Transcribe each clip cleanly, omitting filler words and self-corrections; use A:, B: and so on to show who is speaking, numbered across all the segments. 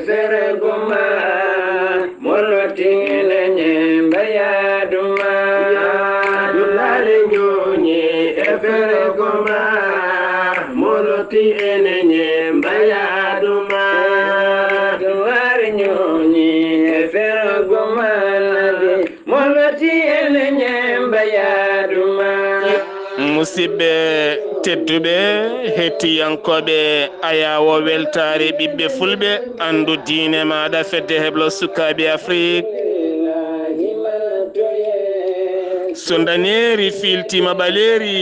A: fergoma moloti lenye bayaduma dulale nyonye fergoma moloti lenye bayaduma dulare nyonye fergoma moloti lenye bayaduma musibe tedduɓe hettiyankoɓe ayawo weltare ɓiɓɓe fulɓe andu diine maɗa fedde heblo sukaɓe afrique so daneri filtima ɓaleri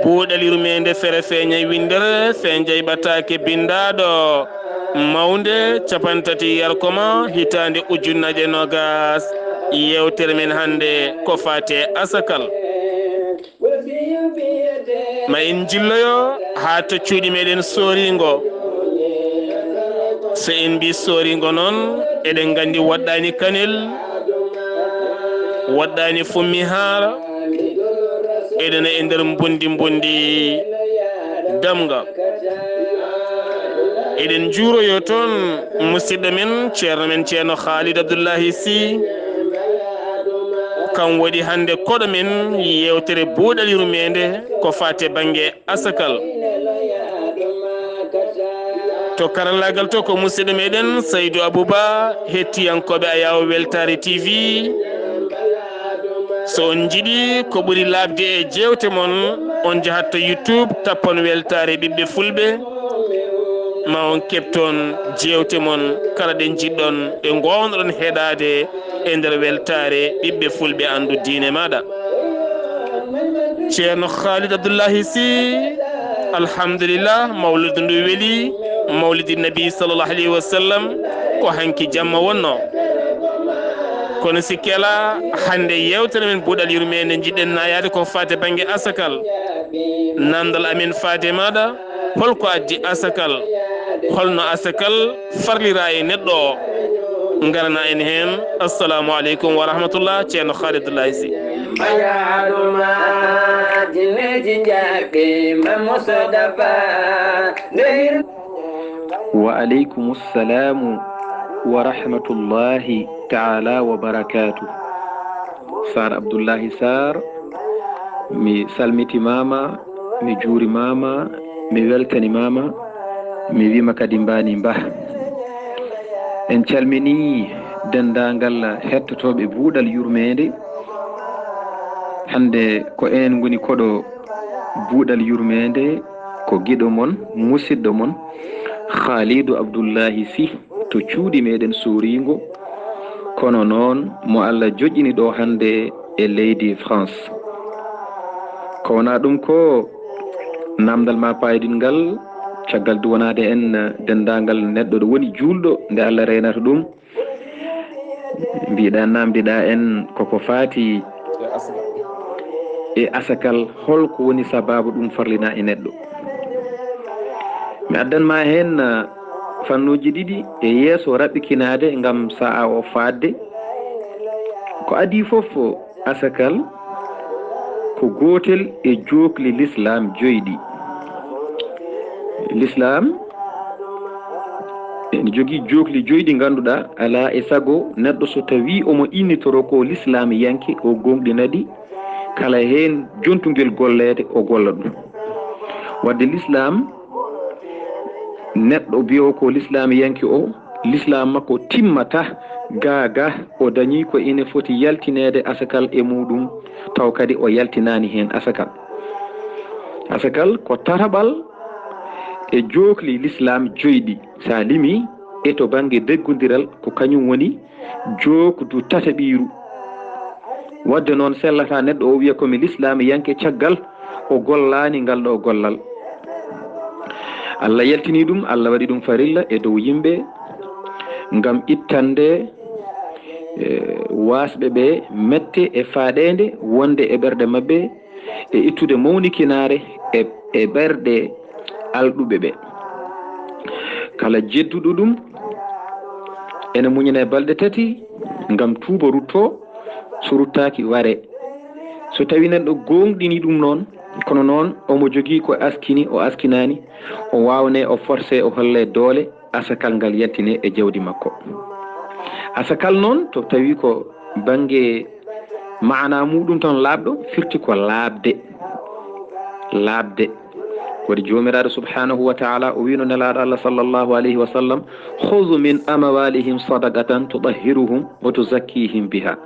A: buuɗalirumede fere feñay windere fe jeyɓatake bindaɗo mawde capantati yarkoma hitande ujunnaje nogas yewtere men hande ko fate asakal ma en jilloyo ha to cuuɗi meɗen soringo so en mbi soringo noon eɗen gandi waɗɗani kanel waɗɗani fummi haara eɗen e nder bondi damga eɗen juuroyo toon musidɗo men ceerno men ceerno Khalid Abdoullahi Sy kam waɗi hande koɗo men yewtere buuɗalirumede ko fate banggue asakal to karallagal to ko musidɗo meɗen Saydou Abouba hettiyankoɓe Ayaw Weltare TV so on jiiɗi ko ɓuuri labde e jewte mon on jahat to YouTube tappon Weltare ɓiɓɓe fulɓe ma on kepton jewte mon kala ɗe jiɗɗon ɗe gownoɗon heɗade e nder Weltare ɓiɓɓe fulɓe andu diine maɗa ceerno Khalid Abdoullahi Sy alhamdulillah mawludu ndu weeli mawlidi nabi sallllahu alayhi wa sallam ko hanki jamma wonno kono sikkela hande yewtere men buuɗal yurmede jiɗɗen nayade ko fate banggue asakal nandal amen fate maɗa holko addi asakal holno asakal farlira e neɗɗo o garana en hen assalamu aleykum wa rahmatullah ceerno Khalid Abdoullahi Sy
B: wa aleykum assalamu wa rahmatullahi taala wa barakatuh. Sar Abdoullahi Sarr mi salmitimama mi juurimama mi weltanimama mi wima kadi mbani mba en calmini dendagal hettotoɓe buuɗal yurmede hande ko en goni koɗo buuɗal yurmede ko giɗo mon musidɗo mon Khalidou Abdoullahi Sy to cuuɗi meɗen soringo kono noon mo Allah joƴƴini ɗo hande e leydi France ko wona ɗum ko namdal ma paydingal caggal duwanade en dendagal neɗɗo ɗo woni julɗo nde Allah reynata ɗum mbiɗa namdiɗa en koko fati e asakal holko woni sababu ɗum farlina e neɗɗo mi addanma hen fannuji ɗiɗi e yeeso raɓɓikinade gam sa'a o fadde ko adi foof asakal ko gotel e jokli l'islam joyɗi l'islam ene jogui jokli joyɗi ganduɗa ala e sago neɗɗo so tawi omo innitoro ko l'islam yanke o gonɗinaɗi kala hen jontugel gollede o golla ɗum wadde l'islam neɗɗo biyo ko l'islam yanke o l'islam makko timmata gaga o dañi ko ine foti yaltinede asakal e muɗum taw kadi o yaltinani hen asakal ko tataɓal e jokli l'islam joyɗi sa limi e to banggue deggodiral ko kañum woni jokdu tataɓiru wadde noon sellata neɗɗo o wiya komi l'islam yanke caggal o gollani ngal ɗo gollal Allah yaltini ɗum Allah waɗi ɗum farilla e dow yimɓe ngam ittande wasɓe ɓe mette e faaɗede wonde e ɓerɗe mabɓe e ittude mawnikinare e ɓerɗe alɗuɓe ɓe kala jedduɗo ɗum ene muñane balɗe tati ngam tuuba rutto so ruttaki ware so tawi neɗɗo gonɗini ɗum noon kono noon omo jogui ko askini o askinani o wawne o forcé o holle doole asakal ngal yaltine e jawdi makko. Asakal noon to tawi ko bange maana muɗum tan laaɓɗo firti ko laabde wadi jomiraɗo subhanahu wa ta'ala o wino nelaɗo Allah sallallahu alayhi wa sallam khudhu min amwalihim sadaqatan tudahhiruhum wa tuzakkihim biha.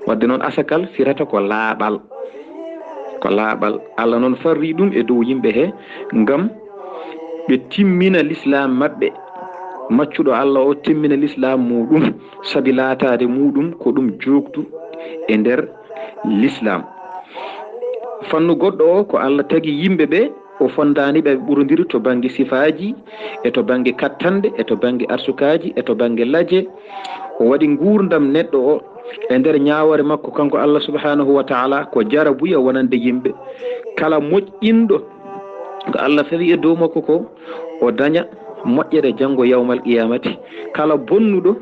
B: wadde noon asakal firata ko laaɓal Allah noon farri ɗum e dow yimɓe he ngam ɓe timmina l'islam maɓɓe. maccuɗo Allah o timmina l'islam muɗum sabi laatade muɗum ko ɗum jogtu e nder l'islam. fannu goɗɗo o ko Allah tagi yimɓe ɓe o fondani ɓe ɓurodiri to banggue sifaji e to banggue kattande e to banggue arsukaji e to banggue laaje. o waɗi gurdam neɗɗo o e nder ñawore makko kanko Allah subhanahu wa ta'ala ko jara buya wonande yimɓe. kala moƴƴinɗo ko Allah fawi e dow makko ko o daña moƴƴere janggo yawmal qiyamati. kala bonnuɗo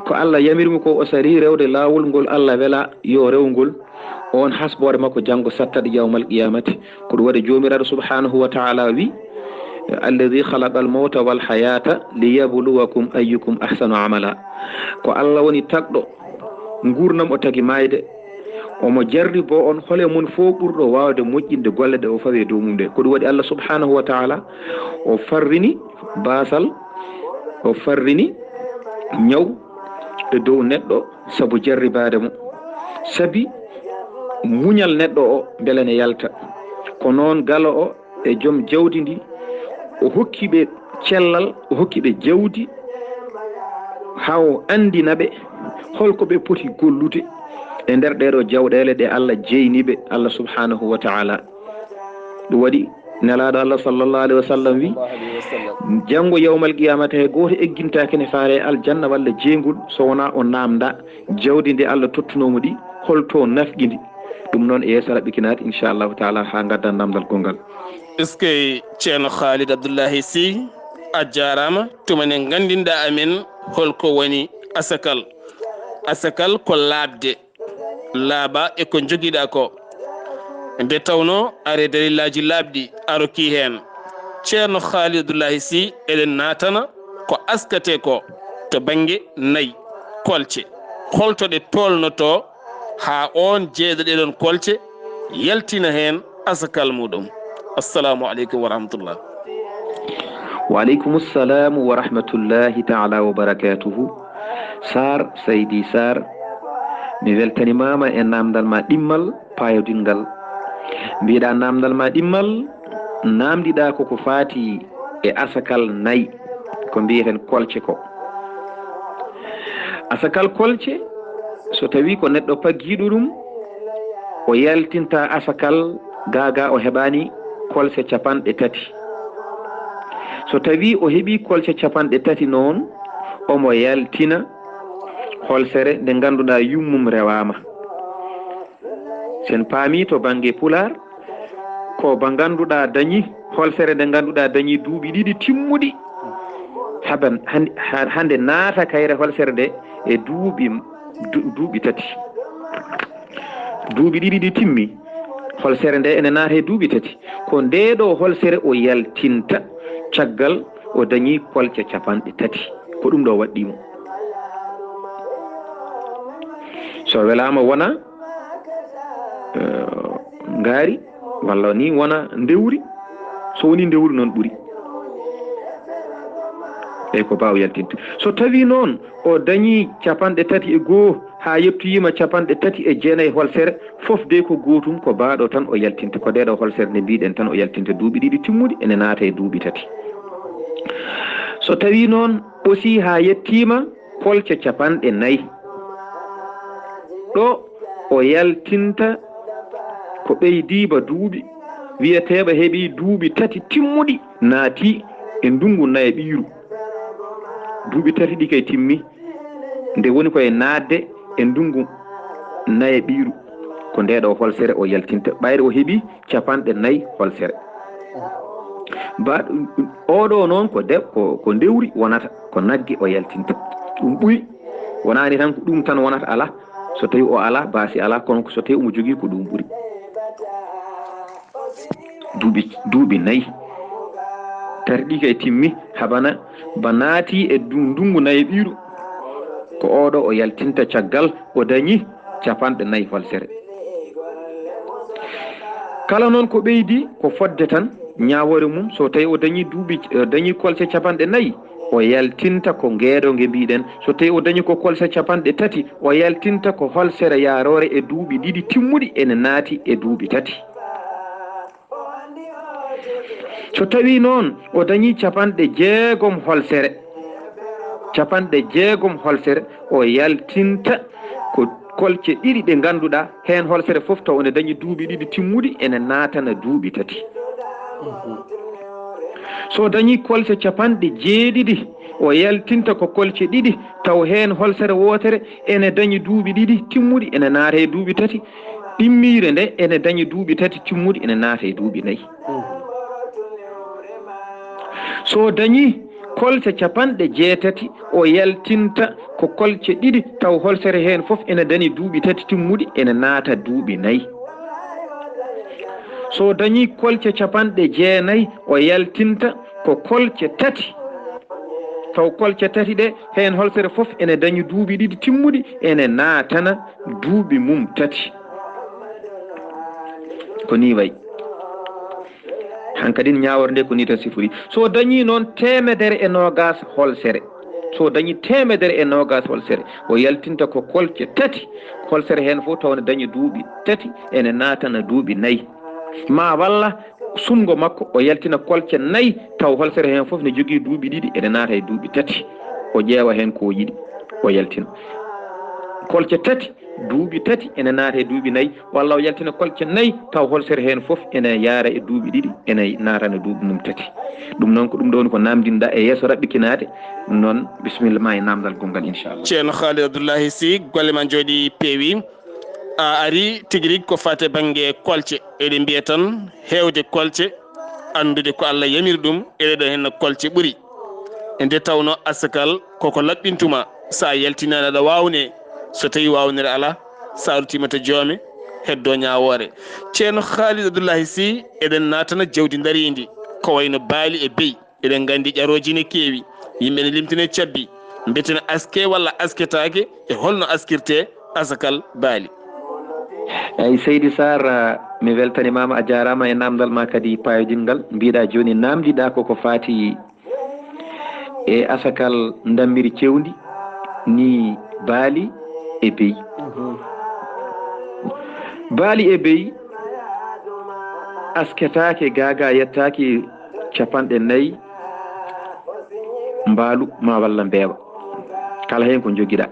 B: ko Allah yamirmi ko o sari rewde lawol ngol Allah wela yo rewgol on hasbore makko janggo sattaɗo yawmal qiyamati. ko ɗum waɗi jomiraɗo subhanahu wa ta'ala wi alladhi khalaqa al-mawta wal hayata liyabluwakum ayyukum ahsanu amala. ko Allah woni tagɗo gurnam o tagi mayde omo jarri bo on hole mun fo ɓurɗo wawde moƴƴinde golle ɗe o fawi dow mum de. ko ɗum waɗi Allah subhanahu wa ta'ala o farrini basal o farrini ñaw e dow neɗɗo sabu jarribade mo sabi muñal neɗɗo o beele ne yalta. ko noon galo o e joom jawdi ndi o hokkiɓe cellal o hokkiɓe jawdi ha o andinaɓe holko ɓe poti gollude e nder ɗeɗo jawɗele ɗe Allah jeyniɓe Allah subhanahu wa ta'ala. ɗum waɗi nelaɗo Allah sallallahu alayhi wa sallam wi janggo yawmal qiyamata he goto eggintake ne faare aljanna walla jeygol so wona o namda jawdi ndi Allah tottunomo ɗi holto nafƴidi. ɗum noon e yeeso raɓɓikinade inchallahu taala ha gaddan namdal gongal.
A: est ce que ceerno Khalid Abdoullahi Sy a jarama tumane gandinɗa amen holko woni asakal ko laabde laaɓa e ko joguiɗa ko nde tawno are dalillaji laaɓɗi aroki hen. ceerno Khalid Abdoullahi Sy eɗen natana ko askate ko to banggue nayyi kolce holto ɗe tolnoto ha on jeeɗo ɗeɗon kolce yaltina hen asakal muɗum. assalamu aleykum wa rahmatullah.
B: wa aleykum assalam wa rahmatullahi taala wa barakatuhu. Sar Seydi Sar mi weltanimama e namdal ma ɗimmal payodingal. mbiɗa namdal ma ɗimmal namdiɗa koko faati e asakal nayyi ko mbiyeten kolce ko. asakal kolce so tawi ko neɗɗo paggiɗo ɗum o yaltinta asakal gaga o heɓani kolse 3. so tawi o heeɓi kolse 3 noon omo yaltina holsere nde ganduɗa yummum rewama. sen paami to banggue pular ko ba ganduɗa dañi holsere nde ganduɗa dañi duuɓi 2 timmuɗi haban hande naata kayre holsere nde e duuɓi 3. duuɓi 2 ɗi timmi holsere nde ene naata e duuɓi 3 ko ndeɗo holsere o yaltinta caggal o dañi kolce 3 ko ɗum ɗo waɗɗimo. so welama wona ngaari walla ni wona ndewri so woni ndewri noon ɓuuri eyyi ko baw yaltinde. so tawi noon o dañi 31 ha yettoyima 39 holsere foof de ko gotum ko baɗo tan o yaltinta ko ndeɗo holsere nde mbiɗen tan o yaltinta duuɓi 2 timmuɗi ene naata e duuɓi 3. so tawi noon aussi ha yettima kolce 4 ɗo o yaltinta ko ɓeydiba duuɓi wiyeteɓe heeɓi duuɓi 3 timmuɗi naati e ndungu naye ɓiiru. duuɓi 3 ɗi kay timmi nde woni koye naatde e ndungu naye ɓiiru ko ndeɗo holsere o yaltinta ɓayre o heeɓi 4 holsere. oɗo noon ko ndewri wonata ko nagge o yaltinta ɗum ɓuuri wonani tan ko ɗum tan wonata ala. so tawi o ala baasi ala kono so tawi omo jogui ko ɗum ɓuuri duuɓi 4 tardi kay timmi habana banati e dungu nayi biiru ko odo o yaltinta caggal o dañi 4 holsere kala non ko beydi ko fodde tan ñawore mum so tawi o dañi duubi dañi kolse 4 o yaltinta ko ngeedo nge biiden so tawi o dañi ko kolse 3 o yaltinta ko holsere yarore e duubi didi timmudi ene naati e duubi 3 so tawi noon o dañi 6 holsere 6 holsere o yaltinta ko kolce ɗiɗi ɗe ganduɗa hen holsere fof taw ene dañi duubi ɗiɗi timmudi ene naatana duubi 3 so dañi kolce 7 o yaltinta ko kolce ɗiɗi taw hen holsere wotere ene dañi duubi ɗiɗi timmudi ene naata e duubi 3 ɗimmire nde ene dañi duubi 3 timmudi ene naata e duubi 4 so dañi kolce 80 o yaltinta ko kolce ɗiɗi taw holsere hen fof ene dañi duubi 3 timmudi ene naata duubi 4 so dañi kolce 90 o yaltinta ko kolce 3 taw kolce 3 ɗe hen holsere fof ene dañi duubi ɗiɗi timmudi ene naatana duubi mum 3 ko ni way hankadin ñawor nde ko ni tan sifori so dañi noon 120 holsere so dañi 120 holsere o yaltinta ko kolce 3 holsere hen fof taw ne dañi duubi 3 ene naatana duubi 4 ma walla sumgo makko o yaltina kolce 4 taw holsere hen fof ne jogii duubi ɗiɗi ene naata e duubi 3 o ƴeewa hen ko yiɗi o yaltina kolce 3 duubi 3 ene naata e duubi 4 walla o yaltina kolce 4 taw holsere hen fof ene yaara e duubi ɗiɗi ene naatana duubi mum 3 ɗum noon ko ɗum ɗon ko namdinɗa e yeeso raɓɓikinade noon bisimilla ma e namdal gongal inchallah
A: ceerno Khalid Abdoullahi Sy golle ma jooɗi peewi a ari tigui rigui ko fate banggue kolce eɗen mbiya tan hewde kolce andude ko Allah yamiri ɗum eɗeɗo henno kolce ɓuuri e nde tawno asakal koko laɓɓintuma sa yaltinani aɗa wawne so tawi wawnere ala sa rutima to joome heddo ñawore ceerno Khalid Abdoullahi Sy eɗen natana jawdi daridi ko wayno baali e beyi eɗen gandi ƴaroji ne keewi yimɓe ne limtine cabbi mbetene aske walla asketake e holno askirte asakal baali
B: eyyi Seydi Sarr mi weltanimama a jarama e namdal ma kadi payodingal mbiɗa joni namdiɗa koko fati e asakal dammiri cewdi ni baali e beyi baali e beyi asketake gaga yettaki 4 mbaalu ma walla mbeewa kala hen ko joguiɗa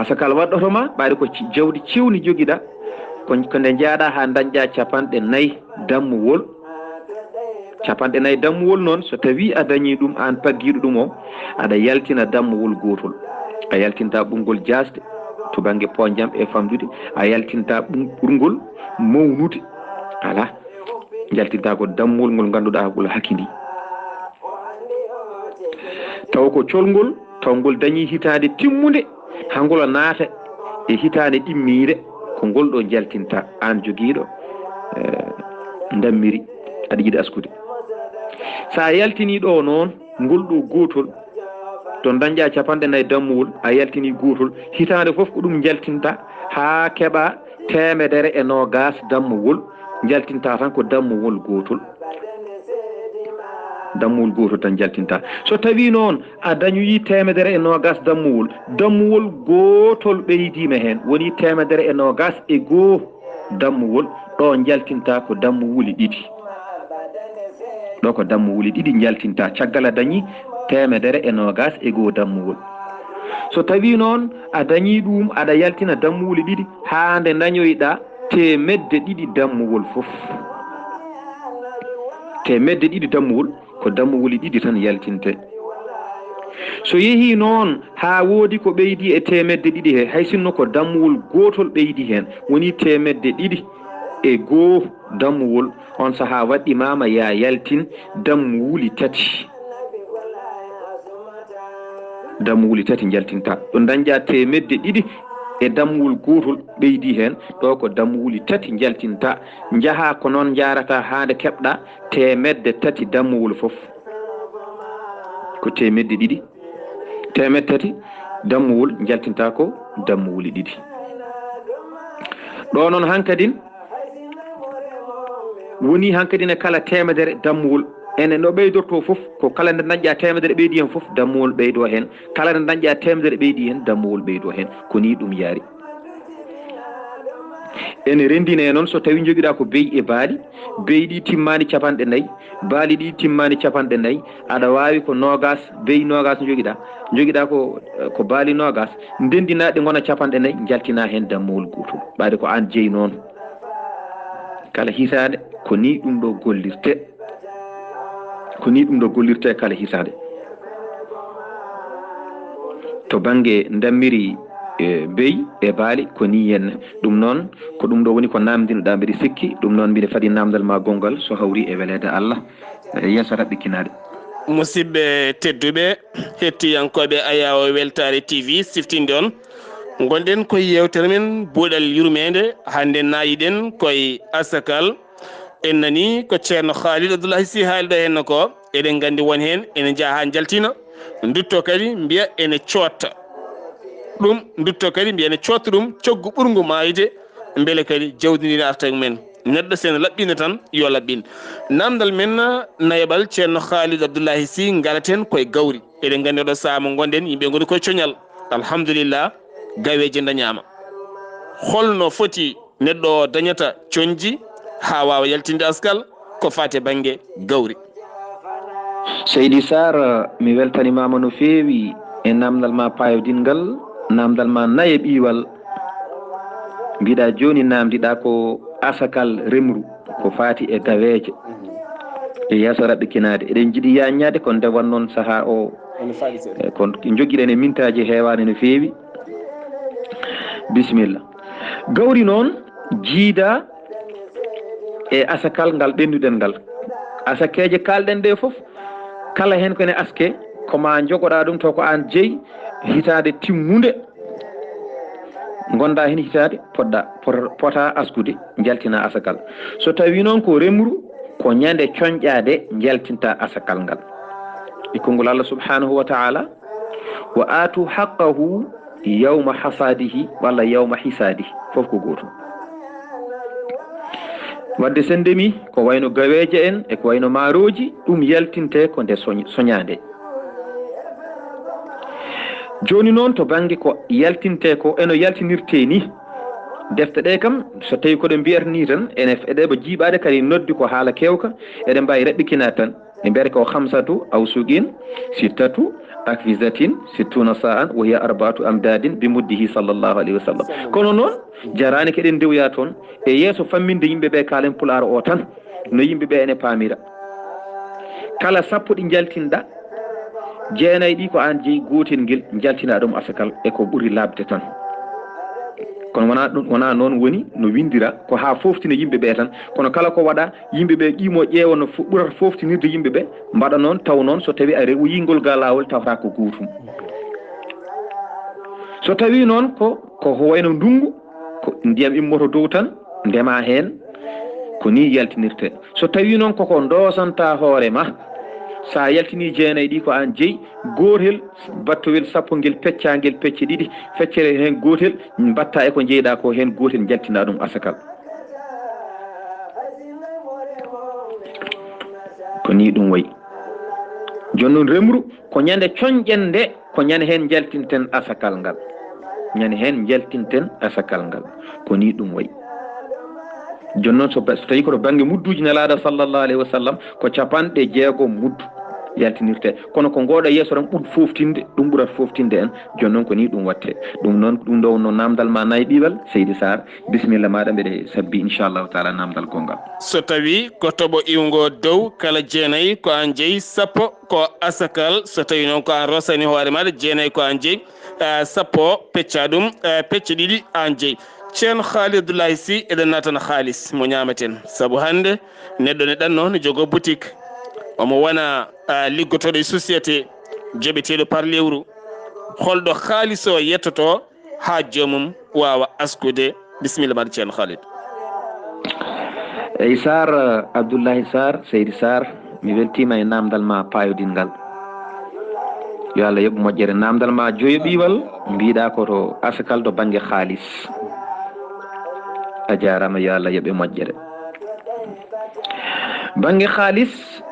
B: asakal waɗɗotoma ɓayde ko jawdi cewni joguiɗa ko nde jaaɗa ha dañƴa 4 dammuwol 4 dammuwol noon so tawi a dañi ɗum an pagguiɗo ɗum o aɗa yaltina dammuwol gotol a yaltinta ɓurgol jasde to banggue poñjam e famdude a yaltinta ɓurgol mawnude ala jaltinta ko dammuwol ngol ganduɗa ngol hakkidi taw ko colngol taw ngol dañi hitande timmude hangol naata e hitande ɗimmire ko ngol ɗo jaltinta an joguiɗo dammiri aɗa yiɗi askude sa yaltini ɗo noon ngol ɗo gotol to dañƴa 4 dammuwol a yaltini gotol hitande foof ko ɗum jaltinta ha keeɓa 120 dammuwol jaltinta tan ko dammuwol gotol tan jaltinta so tawi noon a dañoyi 120 dammuwol gotol ɓeydima hen woni 120 dammuwol ɗo jaltinta ko dammuwuli ɗiɗi ɗo ko dammuwuli ɗiɗi jaltinta caggal a dañi 120 dammuwol so tawi noon a dañi ɗum aɗa yaltina dammuwuli ɗiɗi ha nde dañoyɗa 200 dammuwol foof 200 dammuwol ko dammuwuli ɗiɗi tan yaltinte so yeehi noon ha woodi ko ɓeydi e 200 he hay sinno ko dammuwol gotol ɓeydi hen woni 200 dammuwol on saaha waɗɗimama ya yaltin dammuwuli 3 dammuwuli 3 jaltinta ɗo dañƴa 200 e dammuwol gotol ɓeydi hen ɗo ko dammuwuli tati jaltinta jaaha ko noon jarata haade keɓɗa temedde tati dammuwol fof ko temedde ɗiɗi temedde tati dammuwol jaltinta ko dammuwoli ɗiɗi ɗo noon hankadin woni hankadine kala temedere dammuwol enen no ɓeydorto fof ko kala nde dañƴa temedere ɓeydi hen fof dammuwol ɓeydo hen kala nde dañƴa temedere ɓeydi hen dammuwol ɓeydo hen ko ni ɗum yaari ene rendine noon so tawi joguiɗa ko beyi e baali beyi ɗi timmani capanɗe nayyi baali ɗi timmani capanɗe nayyi aɗa wawi ko nogas beyi nogas joguiɗa ko baali nogas ndendinaɗe gona capanɗe nayyi jaltina hen dammuwol gotol ɓaade ko an jeeyi noon kala hitande ko ni ɗum ɗo gollirte kala hitande to banggue dammiri beyi e baali ko ni henna ɗum noon ko ɗum ɗo woni ko namdinoɗa mbiɗa sikki ɗum noon mbiɗa faadi namdal ma gongal so hawri e welede Allah yeeso raɓɓikinade
A: musidɓe tedduɓe hettiyankoɓe Ayawo Weltare TV siftinde on gonɗen koye yewtere men buuɗal yurmede hande nayiɗen koye asakal en nani ko ceerno Khalid Abdoulaye Sy haaliɗo henna ko eɗen gandi won hen ene jaaha jaltina dutto kadi mbiya ene cotta ɗum dutto kadi mbiya ene cotta ɗum coggu ɓurgu mayde beele kadi jawdidini arta men neɗɗo sen laɓɓina tan yo laɓɓin namdal men nayaɓal ceerno Khalid Abdoulaye Sy galaten koye gawri eɗen gandi oɗo saaha mo gonɗen yimɓe goni koye coñal alhamdulillah gaweje dañama holno foti neɗɗo dañata coñji ha wawa yaltinde askal ko fate banggue gawri
B: Seydi Sar mi weltanimama no fewi e namdal ma payodingal namdal ma naye ɓiwal mbiɗa joni namdiɗa ko asakal remru ko fati e gaweje e yeeso raɓɓikinade eɗen jiiɗi yaññade ko nde wannoon saaha o ko joguiɗen e mintaji hewani no fewi bisimilla gawri noon jiida e asakal ngal ɓenduɗen ngal asakeje kalɗen ɗe foof kala hen kone aske koma jogoɗa ɗum to ko an jeeyi hitade timmude gonda hen hitade pota askude jaltina asakal so tawi noon ko remru ko ñande coñƴade jaltinta asakal ngal e konngol Allah subhanahu wa ta'ala wa atu haqqahu yawma hasadihi walla yawma hisadihi fof ko goto wadde sen ndemi ko wayno gaweje en e ko wayno maaroji ɗum yaltinte ko nde soñade joni noon to banggue ko yaltinte ko eno yaltinirte ni defte ɗe kam so tawi koɗe mbiyata ni tan ene eɗeɓe jiiɓade kadi noddi ko haala kewka eɗen mbawi raɓɓikinade tan ɓe mbiyata ko 5 awsuqin 6 akfisatin 60 sa'an wa hiya 4 amdadin bi muddihi sallllahu alayhi wa sallam kono noon jarani keɗen dewya toon e yeeso famminde yimɓeɓe kaalen pulaar o tan no yimɓeɓe ene paamira kala sappo ɗi jaltinɗa jeenayyi ɗi ko an jeeyi gotel nguel jaltina ɗum asakal e ko ɓuuri labde tan kono wona noon woni no windira ko ha foftina yimɓeɓe tan kono kala ko waɗa yimɓeɓe qimo ƴeewa no ɓurata foftinirde yimɓeɓe mbaɗa noon taw noon so tawi a rewuyingol ga lawol tawata ko gotum so tawi noon ko wayno ndungu ko ndiyam immoto dow tan ndema hen ko ni yaltinirte so tawi noon koko dosanta hoore ma sa yaltini jeenayyi ɗi ko an jeeyi gotel battowel sappo nguel pecce ɗiɗi feccere hen gotel mbatta e ko jeyɗa ko hen gotel jaltina ɗum asakal ko ni ɗum wayi joni noon remru ko ñande coñƴen nde ko ñande hen jaltinten asakal ngal ñande hen jaltinten asakal ngal ko ni ɗum wayi joni noon so tawi koto banggue mudduji nelaɗo sallllahu alayhi wa sallam ko 60 muddu yaltinirte kono ko ngoɗo yeeso tan ɓuuri foftinde ɗum ɓuurata foftinde en joni noon ko ni ɗum watte ɗum noon ɗum ɗo no namdal ma nayi ɓiwal Seydi Sar bisimilla maɗa mbeɗe sabbi inchallahu taala namdal gongal
A: so tawi ko toɓo iwgo dow kala jeenayyi ko an jeeyi sappo ko asakal so tawi noon ko an rosani hoore maɗa jeenayyi ko an jeeyi sappo pecca ɗum pecce ɗiɗi an jeeyi ceerno Khalid Abdoulaye Sy eɗen natana haalis mo ñamaten saabu hande neɗɗo ne ɗanno ne jogo boutique omo wona liggotoɗo e société joɓeteɗo par lewru holɗo haalis o yettoto ha jomum wawa askude bisimilla maɗa ceerno Khalid.
B: eyi Sar Abdoullahi Sar Seydi Sar mi weltima e namdal ma payodingal yo Allah yoɓ moƴƴere. namdal ma joyoɓiwal mbiɗa koto asakal to banggue haalis. a jarama yo Allah yoɓe moƴƴere. banggue haalis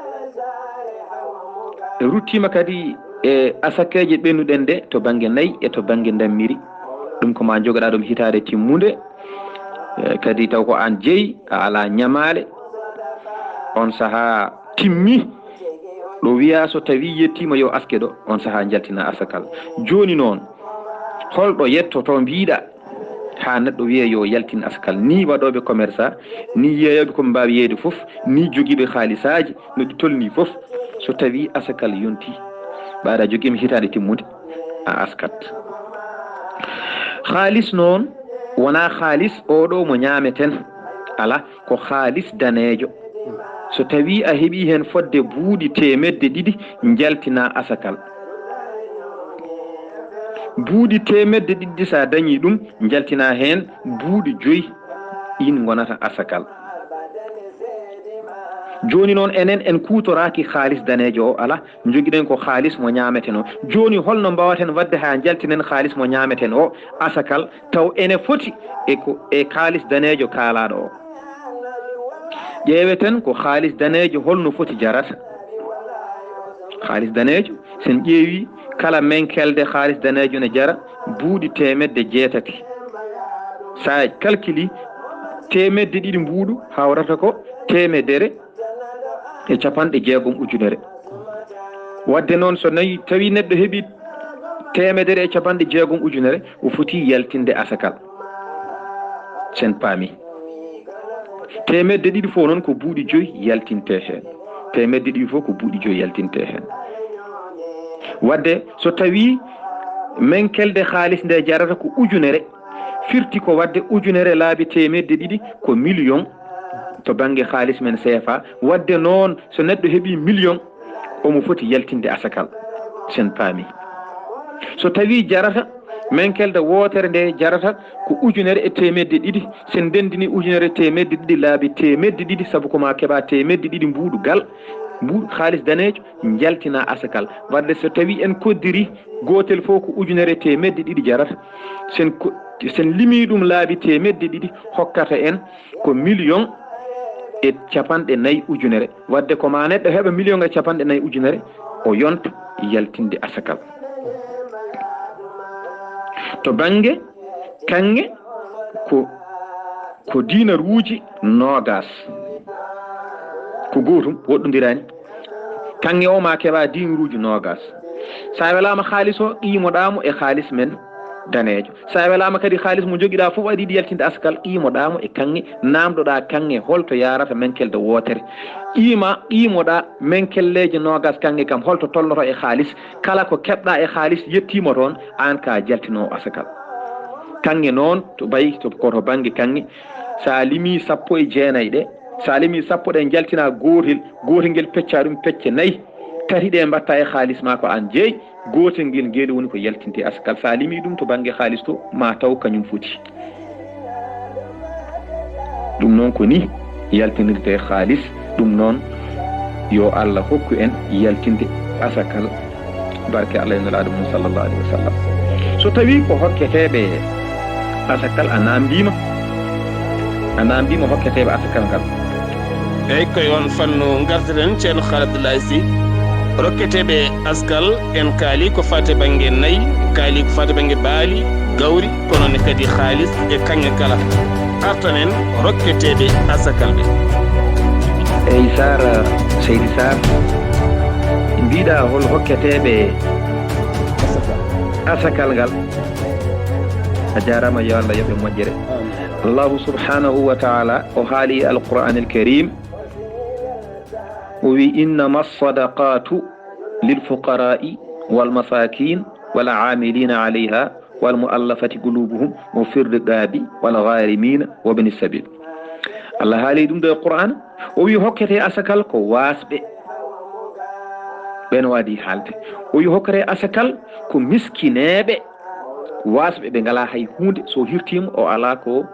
B: ruttima kadi e asakeje ɓennuɗen nde to banggue nayyi e to banggue dammiri. ɗum ko ma jogoɗa ɗum hitade timmude kadi taw ko an jeeyi a ala ñamale on saaha timmi ɗo wiya so tawi yettima yo aske ɗo on saaha jaltina asakal. joni noon holɗo yettoto mbiɗa ha neɗɗo wiya yo yaltin asakal, ni waɗoɓe commerçant, ni yeeyoɓe koɓe mbawi yeeyde foof, ni joguiɓe haalisaji no ɗi tolni foof. so tawi asakal yonti mbaɗa joguima hitade timmude a askat. haalis noon wona haalis oɗo mo ñameten, ala ko haalis danejo. so tawi a heeɓi hen fodde buuɗi temedde ɗiɗi jaltina asakal. buuɗi temedde ɗiɗi sa dañi ɗum jaltina hen buuɗi 5 in gonata asakal. joni noon enen en kutoraki haalis danejo o, ala joguiɗen ko haalis mo ñameten o. joni holno mbawaten wadde ha jaltinen haalis mo ñameten o asakal taw ene foti e haalis danejo kalaɗo o. ƴeeweten ko haalis danejo holno foti jarata. haalis danejo sen ƴeewi kala menkelde haalis danejo ne jara buuɗi temedde 6. sa calculi temedde ɗiɗi mbuuɗu hawrata ko 160 ujunere. wadde noon so nayi tawi neɗɗo heeɓi 160 ujunere o foti yaltinde asakal. sen paami temedde ɗiɗi fof noon ko buuɗi 5 yaltinte hen. temedde ɗiɗi fof ko buuɗi 5 yaltinte hen. wadde so tawi menkelde haalis nde jarata ko ujunere, firti ko wadde ujunere laabi temedde ɗiɗi ko million to banggue haalis men CFA. wadde noon so neɗɗo heeɓi million omo foti yaltinde asakal. sen paami so tawi jarata menkelde wotere nde jarata ko ujunere e temedde ɗiɗi, sen dendini ujunere temedde ɗiɗi laabi temedde ɗiɗi, saabu koma keeɓa temedde ɗiɗi mbuuɗu gal mbuuɗu haalis danejo jaltina asakal. wadde so tawi en koddiri gotel fof ko ujunere temedde ɗiɗi jarata, sen limi ɗum laabi temedde ɗiɗi hokkata en ko million e 4 ujunere. wadde koma neɗɗo heeɓa million e 4 ujunere o yonta yaltinde asakal. to banggue kanŋe ko dinaruji 20 ko gotum woɗɗodirani. kanŋe o ma keɓa dinaruji 20. sa welama haalis o qimoɗamo e haalis men danejo. sa welama kadi haalis mo joguiɗa foof aɗa yiiɗi yaltinde asakal, qimoɗamo e kanŋe, namdoɗa kanŋe holto yarata menkelde wotere. qimoɗa menkelleje 20 kanŋe kam holto tolnoto e haalis. kala ko keɓɗa e haalis yettima toon an ka jaltinowo asakal. kanŋe noon to bayi koto banggue kanŋe sa limi 19 ɗe, sa limi 10 ɗe jaltina gotel ngel pecca ɗum pecce 4, 3 ɗe mbatta e haalis ma ko an jeeyi, gotel ngel woni ko yaltinte asakal. sa limi ɗum to banggue haalis to ma taw kañum foti. ɗum noon ko ni yaltinirte haalis. ɗum noon yo Allah hokku en yaltinde asakal barke Allah en nelaɗo mum sallallahu alaihi wasallam. so tawi ko hokketeɓe asakal a namdima hokketeɓe asakal ngal.
A: eyyi koye on fannu gardiren ceerno Khalid Abdoulaye Sy. rokketeɓe askal en kaali ko fate banggue nayyi, kaali ko fate banggue baali, gawri, kono ne kadi haalis e kanŋe kala. artanen rokketeɓe asakal ɓe.
B: eyyi Sar Seydi Sar mbiɗa hol hokketeɓe asakal ngal. a jarama yo Allah yoɓe moƴƴere. allahu subhanahu wa taala o haali alquran alkarim o wi innama sadaqatu lilfuqara'i walmasakin walamilina alayha walmuallafati qulubuhum wa fi rriqabi walgharimina wabni sabil. allah haali ɗum ɗo e qur'an o wi hokkete asakal ko wasɓe ɓen waadi haalde. o wi hokkete asakal ko miskineɓe wasɓe ɓe ngala hay hunde so hirtima o ala ko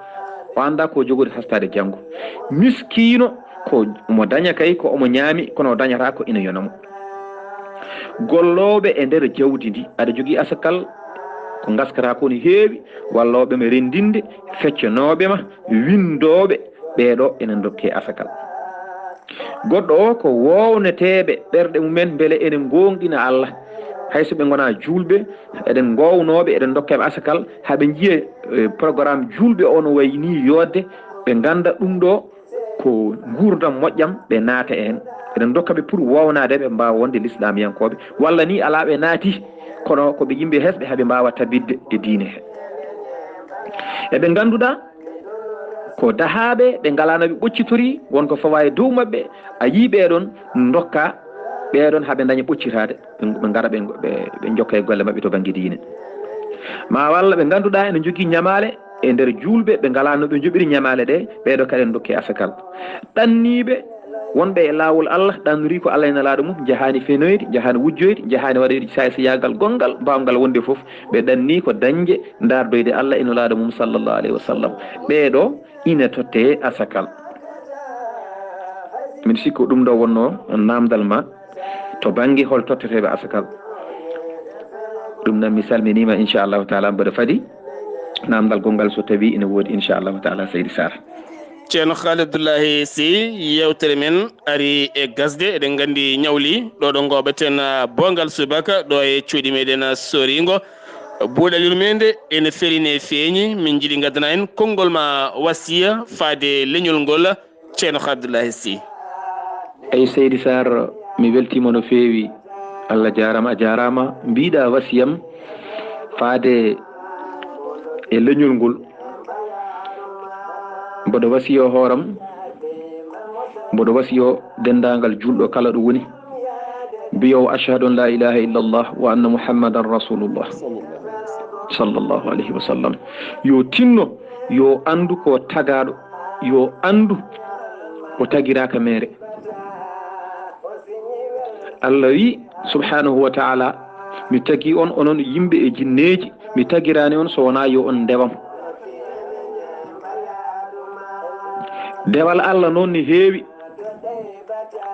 B: o anda ko jogori hastade janggo. Miskino ko mo daña kay ko omo ñaami kono o dañata ko ina yonamo. Golloɓe e nder jawdi ndi aɗa jogui asakal ko gaskata ko ne heewi, walloɓe ma rendinde, feccanoɓe ma, windoɓe, ɓeɗo ene dokke asakal. Goɗɗo o ko wowneteɓe ɓerɗe mumen beele enen gonɗina Allah, hayso ɓe gona julɓe eɗen gownoɓe eɗen dokkeɓe asakal haɓe jiiya programme julɓe o no wayni yodde ɓe ganda ɗum ɗo ko gurdam moƴƴam ɓe naata e hen. Eɗen dokkaɓe pour wownade ɓe mbawa wonde l'islamiyankoɓe, walla ni ala ɓe naati kono koɓe yimɓe hesɓe haaɓe mbawa tabidde e diine he. Eɓe ganduɗa ko dahaɓe ɓe ngalanoɓe ɓoccitori wonko fawa e dow mabɓe, a yi ɓeɗon dokka ɓeɗon haaɓe daña ɓoccitade ɓe gara ɓe jokka e golle mabɓe to banggue diine. Ma walla ɓe ganduɗa ene jogui ñamale e nder julɓe ɓe ngalanoɓe joɓiri ñamale ɗe, ɓeɗo kadi en dokke asakal. Ɗanniɓe wonɓe e lawol Allah ɗannori ko Allah ena laaɗo mum, jahani fenoyde, jahani wujjoyde, jahani waɗoyde saysiyagal gongal mbawgal wonde foof, ɓe ɗanni ko dañde dardoyde Allah eno laaɗo mum sallllahu alayhi wa sallam. ɓeɗo ina totte asakal. min sikko ɗum ɗo wonno namdal ma to banggue hol totteteɓe asakal. ɗum nan mi salminima inchallahu taala mbaɗa faadi namdal gongal so tawi ina woodi inchallahu taala Seydi Sarr.
A: ceerno Khalid Abdoullahi Sy, yewtere men ari e gasde, eɗen gandi ñawli ɗo ɗo goɓeten bongal subaka ɗo e cuuɗi meɗen Soringo. buuɗal yurmede ene ferine feeñi, min jiiɗi gaddana en konngol ma wasiya faade leñol ngol ceerno Khalid Abdoullahi Sy.
B: eyi Seydi Sarr, mi weltima no feewi, Allah jarama a jarama. Mbiɗa wasiyam faade e leñol ngol, mboɗo wasiyo hooram, mboɗo wasiyo dendagal julɗo kala ɗo woni, mbiyo ashhadu an la ilaha illa Allah wa anna muhammadan rasulullah sallllahu alayhi wa sallam. yo tinno yo andu ko tagaɗo, yo andu o tagiraka mere. Allah wi subhanahu wa ta'ala, mi tagi on onon yimɓe e jinneji, mi tagirani on so wona yo on ndewam. dewal Allah noon ne heewi,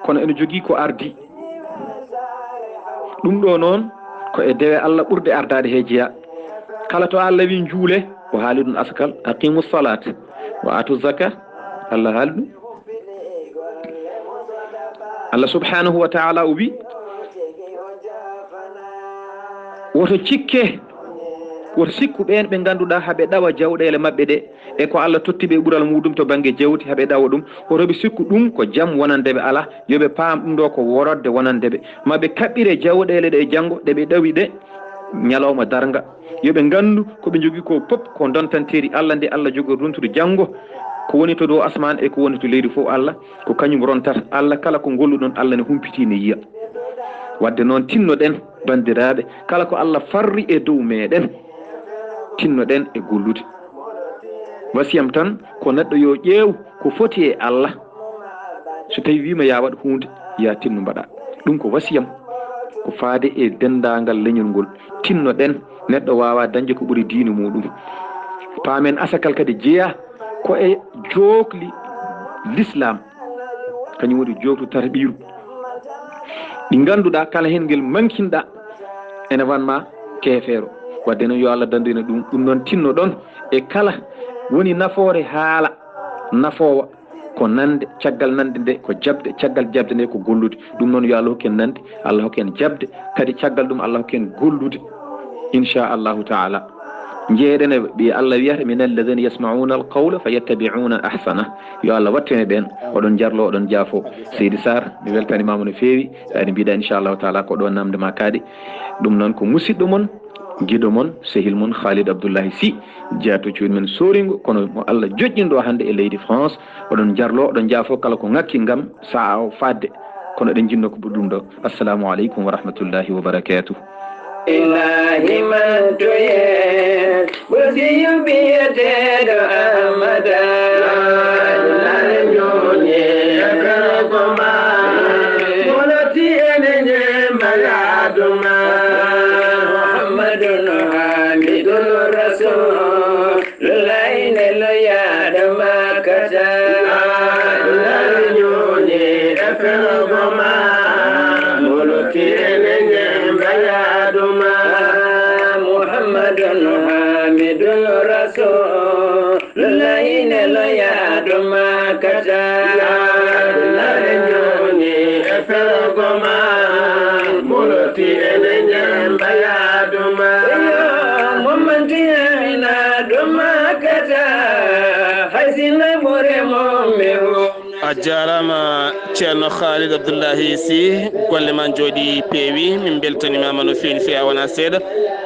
B: kono ene jogii ko ardi. ɗum ɗo noon ko e dewe Allah ɓurde ardade he jeeya. kala to Allah wi juule o haali ɗum asakal, aqimu salat wa atu zaka, Allah haali ɗum. Allah subhanahu wa ta'ala o wi woto cikke, woto sikku ɓen ɓe ganduɗa haaɓe ɗawa jawɗele mabɓe ɗe e ko Allah tottiɓe ɓuural muɗum to banggue jawdi, haaɓe ɗawa ɗum. wotoɓe sikku ɗum ko jaam wonandeɓe ala, yoɓe paam ɗum ɗo ko worodde wonandeɓe. maɓe kaɓɓire jawɗele ɗe janggo ɗeɓe ɗawi ɗe ñalawma darga. yoɓe gandu koɓe jogui ko pop ko dontanteri Allah nde Allah jogori runtude janggo, ko woni to dow asman e ko woni to leydi fof Allah ko kañum rontata. Allah kala ko golluɗon Allah ne humpiti ne yiya. wadde noon tinnoɗen bandiraɓe, kala ko Allah farri e dow meɗen tinnoɗen e gollude. wasiyam tan ko neɗɗo yo ƴeew ko foti e Allah, so tawi wima ya waɗ hunde ya tinno mbaɗa ɗum. ko wasiyam ko faade e dendagal leñol ngol. tinnoɗen neɗɗo wawa dañde ko ɓuuri diine muɗum. paamen asakal kadi jeeya ko e jokli l'islam, kañum woni joktu tarbiru ɗi ganduɗa kala hen ngel mankinɗa ene wanma kefeero. wadde noon yo Allah dandina ɗum. ɗum noon tinno ɗon e kala woni nafoore haala nafowa ko nande, caggal nande nde ko jabde, caggal jabde nde ko gollude. ɗum noon yo Allah hokken nande, Allah hokken jabde, kadi caggal ɗum Allah hokken gollude inchallahu taala. jeeɗene ɓi Allah wiyata min alladina yasmauna alqawla fa yattabiuna ahsana. yo Allah wattene ɓen oɗon jarlo oɗon jaafo. Seydi Sarr, mi weltanimama no feewi, ani mbiɗa inchallahu taala ko ɗo namde ma kaadi. ɗum noon ko musidɗo mon, guiɗo mon, sehil mon Khalid Abdoullahi Sy, jeeyato cuuɗi men Soringo, kono mo Allah joƴƴinɗo hannde e leydi France. oɗon jarlo oɗon jaafo kala ko ngakki ngam saa o fadde, kono eɗen jinno ko ɗum ɗo. assalamu aleykum wa rahmatullahi wa barakatuh.
C: ilahi man toye wasiyu biyeteɗo amada lare jone karokoma moloti ene ñemaladuma muhammadun hamidu rasul laine lo ya dama kata nyone efero goma muloti enenye mbaya duma muhammadun hamidun rasul laine lo ya dama kata nyone efero goma muloti enenye mbaya duma momentina duma kata haisina more momeho
A: a jarama ceerno Khalid Abdullahi Sy golle man jooɗi peewi min beltanimama no feewi feewi wona seeɗa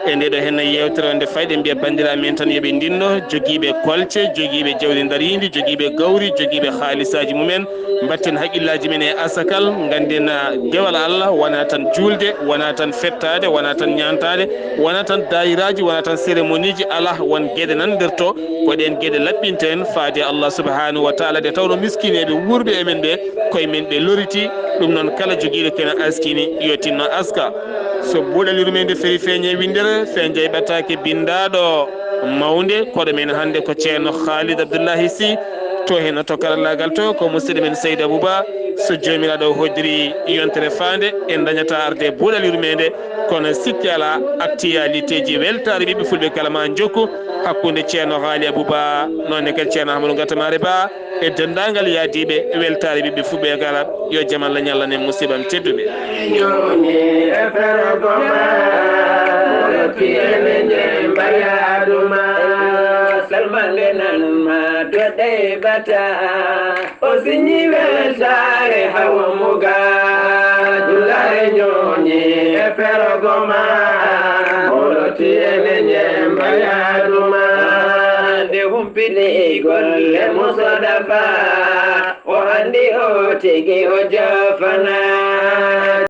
A: e ndeɗo henna yewtere nde fayde mbiya bandiraɓe men tan yooɓe ndinno joguiɓe kolce joguiɓe jawdi daridi joguiɓe gawri joguiɓe haalisaji mumen batten haqqillaji men e asakal ganden dewal Allah wona tan julde wona tan fettade wona tan ñantade wona tan dayiraji wona tan cérémonie ji ala won gueɗe nandirto ko ɗen gueɗe laɓɓinten faade Allah subhanahu wa taala de tawno miskineɓe wurɓe emen ɓe koye men ɓe loriti ɗum noon kala joguiɗo kene askini yo tinno aska so buuɗalirumede fewi feeñe windere feeñje ɓettake bindaɗo mawde koɗo men hande ko ceerno Khalid Abdullahi Sy to hen to karallagal to ko musidɗo men Seydou Abouba so jomiraɗo hoddiri yontere fande en dañata arde buuɗalirumede kono sikki ala actualité ji weltare ɓiɓɓe fulɓe kala ma jokku hakkude ceerno Haali Abouba nonne kadi ceerno Ahmadou Gatamare Ba e dendagal yaadiɓe weltare ɓiɓɓe fulɓe kala yo jaam Allah ñallanen musibam tedduɓe
C: salmande nanma to ɗey bata o siñi weltare hawa muga julare ñoñi e ferogoma moloti ene ñembayaduma nde humpiɗi golle musodafa o andi o tigi o jofana